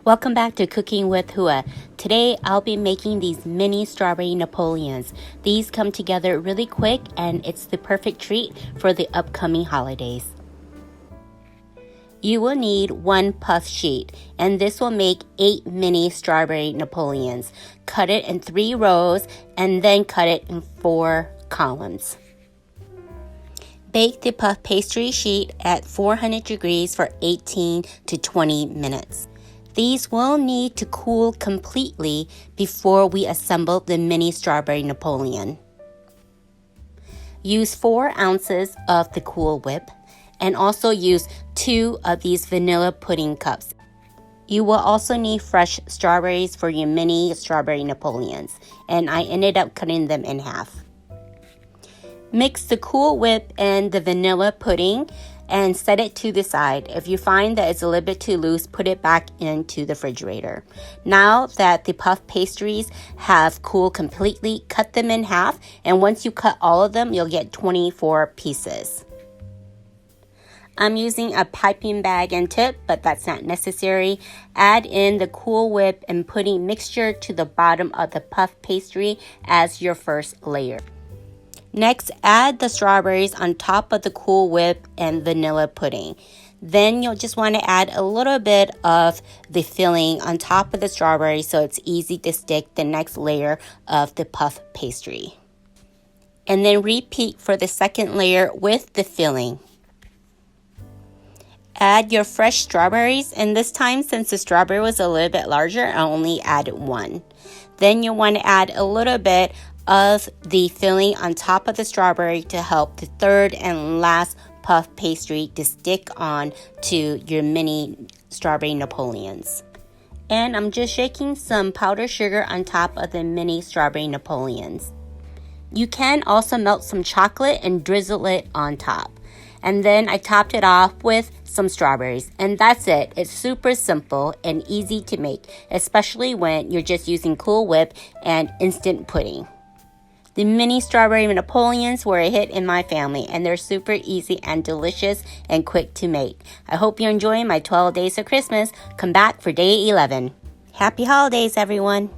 Welcome back to Cooking with Hua. Today I'll be making these mini strawberry Napoleons. These come together really quick and it's the perfect treat for the upcoming holidays. You will need 1 puff sheet, and this will make 8 mini strawberry Napoleons. Cut it in 3 rows and then cut it in 4 columns. Bake the puff pastry sheet at 400 degrees for 18 to 20 minutes. These will need to cool completely before we assemble the mini strawberry Napoleon. Use 4 ounces of the Cool Whip and also use 2 of these vanilla pudding cups. You will also need fresh strawberries for your mini strawberry Napoleons, and I ended up cutting them in half. Mix the Cool Whip and the vanilla pudding and set it to the side. If you find that it's a little bit too loose, put it back into the refrigerator. Now that the puff pastries have cooled completely, cut them in half, and once you cut all of them, you'll get 24 pieces. I'm using a piping bag and tip, but that's not necessary. Add in the Cool Whip and pudding mixture to the bottom of the puff pastry as your first layer. Next, add the strawberries on top of the Cool Whip and vanilla pudding. Then you'll just want to add a little bit of the filling on top of the strawberries so it's easy to stick the next layer of the puff pastry. And then repeat for the second layer with the filling. Add your fresh strawberries, and this time since the strawberry was a little bit larger, I only added 1. Then you'll want to add a little bit of the filling on top of the strawberry to help the third and last puff pastry to stick on to your mini strawberry Napoleons. And I'm just shaking some powdered sugar on top of the mini strawberry Napoleons. You can also melt some chocolate and drizzle it on top. And then I topped it off with some strawberries. And that's it. It's super simple and easy to make, especially when you're just using Cool Whip and instant pudding. The mini strawberry Napoleons were a hit in my family, and they're super easy and delicious and quick to make. I hope you're enjoying my 12 days of Christmas. Come back for day 11. Happy holidays, everyone.